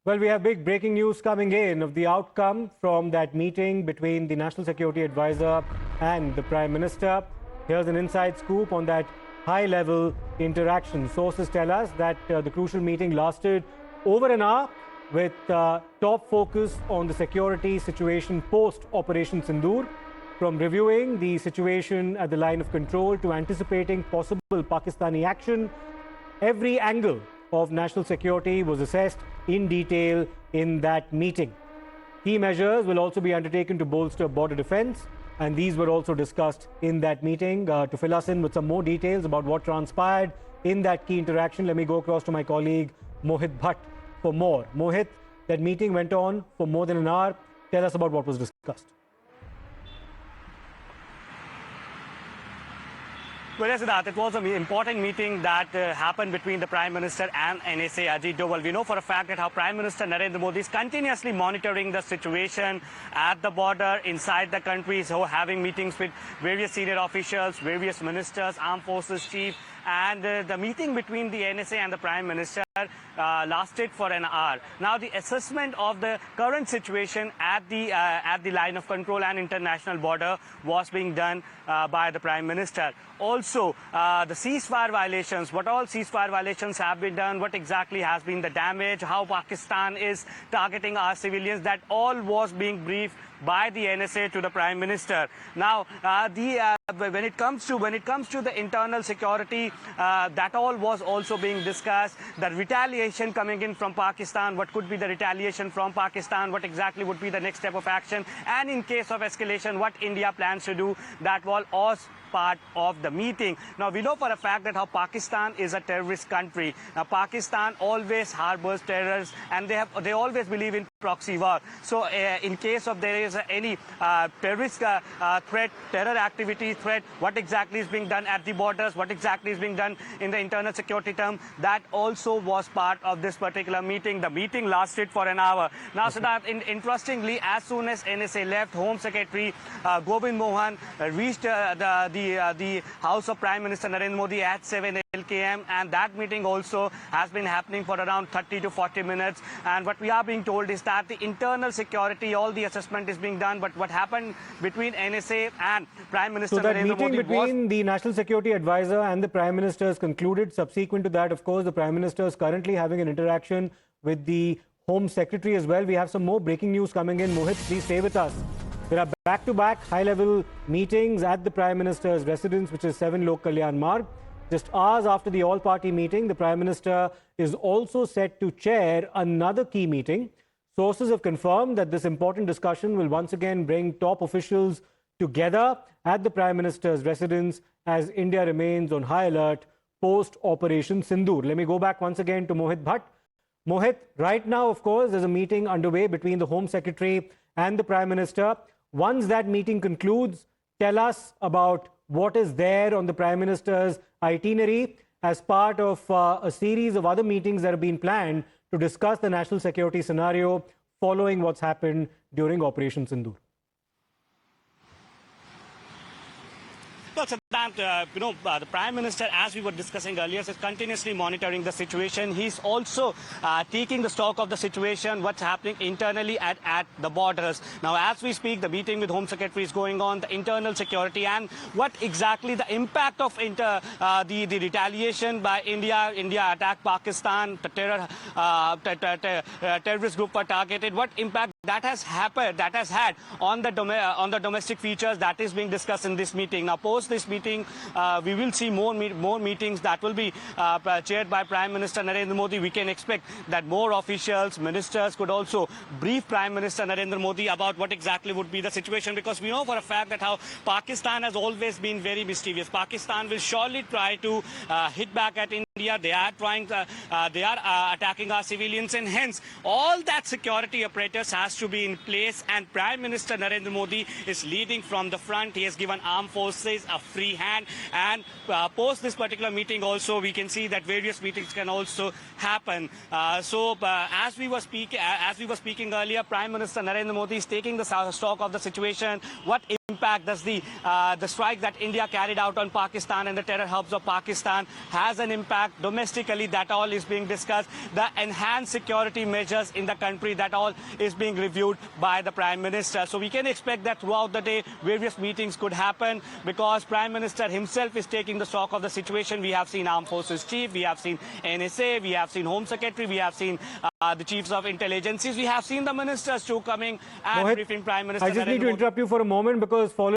Well, we have big breaking news coming in of the outcome from that meeting between the National Security Advisor and the Prime Minister. Here's an inside scoop on that high-level interaction. Sources tell us that the crucial meeting lasted over an hour with top focus on the security situation post-Operation Sindoor. From reviewing the situation at the line of control to anticipating possible Pakistani action, every angle of national security was assessed in detail in that meeting. Key measures will also be undertaken to bolster border defense, and these were also discussed in that meeting. To fill us in with some more details about what transpired in that key interaction, let me go across to my colleague Mohit Bhatt for more. Mohit, that meeting went on for more than an hour. Tell us about what was discussed. Well, yes, Siddharth, it was an important meeting that happened between the Prime Minister and NSA Ajit Doval. We know for a fact that how Prime Minister Narendra Modi is continuously monitoring the situation at the border inside the country, so having meetings with various senior officials, various ministers, armed forces chief, and the meeting between the NSA and the Prime Minister lasted for an hour. Now, the assessment of the current situation at the line of control and international border was being done by the Prime Minister. Also, the ceasefire violations, what all ceasefire violations have been done, what exactly has been the damage, how Pakistan is targeting our civilians, that all was being briefed by the NSA to the Prime Minister. Now, when it comes to the internal security, that all was also being discussed. The retaliation coming in from Pakistan, what could be the retaliation from Pakistan, what exactly would be the next step of action, and in case of escalation, what India plans to do. That was all part of the meeting. Now, we know for a fact that how Pakistan is a terrorist country. Now, Pakistan always harbors terrorists, and they always believe in proxy war. So, in case of there is any terrorist threat, terror activity threat, what exactly is being done at the borders, what exactly is being done in the internal security term, that also was part of this particular meeting. The meeting lasted for an hour. Now, Siddharth, interestingly, as soon as NSA left, Home Secretary Govind Mohan reached the house of Prime Minister Narendra Modi at 7 km, and that meeting also has been happening for around 30 to 40 minutes. And what we are being told is that the internal security, all the assessment is being done, but what happened between NSA and Prime Minister Narendra Modi was... So that meeting between the National Security Advisor and the Prime Minister is concluded. Subsequent to that, of course, the Prime Minister is currently having an interaction with the Home Secretary as well. We have some more breaking news coming in. Mohit, please stay with us. There are back-to-back high-level meetings at the Prime Minister's residence, which is 7 Lok Kalyan Marg. Just hours after the all-party meeting, the Prime Minister is also set to chair another key meeting. Sources have confirmed that this important discussion will once again bring top officials together at the Prime Minister's residence as India remains on high alert post-Operation Sindoor. Let me go back once again to Mohit Bhatt. Mohit, right now, of course, there's a meeting underway between the Home Secretary and the Prime Minister. Once that meeting concludes, tell us about what is there on the Prime Minister's itinerary as part of a series of other meetings that have been planned to discuss the national security scenario following what's happened during Operation Sindoor. Well, Siddharth, the Prime Minister, as we were discussing earlier, is continuously monitoring the situation. He's also taking the stock of the situation, what's happening internally at the borders. Now, as we speak, the meeting with Home Secretary is going on, the internal security, and what exactly the impact of the retaliation by India. India attacked Pakistan, the terrorist group were targeted. What impact that has had on the domestic features, that is being discussed in this meeting. Now, post this meeting, we will see more meetings that will be chaired by Prime Minister Narendra Modi. We can expect that more officials, ministers could also brief Prime Minister Narendra Modi about what exactly would be the situation, because we know for a fact that how Pakistan has always been very mischievous. Pakistan will surely try to hit back at India. They are attacking our civilians, and hence all that security apparatus has to be in place, and Prime Minister Narendra Modi is leading from the front. He has given armed forces a free hand, and post this particular meeting also we can see that various meetings can also happen. As we were speaking earlier, Prime Minister Narendra Modi is taking the stock of the situation, what impact does the strike that India carried out on Pakistan and the terror hubs of Pakistan has an impact domestically? That all is being discussed. The enhanced security measures in the country, that all is being reviewed by the Prime Minister. So we can expect that throughout the day various meetings could happen, because Prime Minister himself is taking the stock of the situation. We have seen Armed Forces Chief, we have seen NSA, we have seen Home Secretary, we have seen the chiefs of intelligences, we have seen the ministers too coming and Mohit, briefing Prime Minister I just need Narendra to Modi. interrupt you for a moment, because following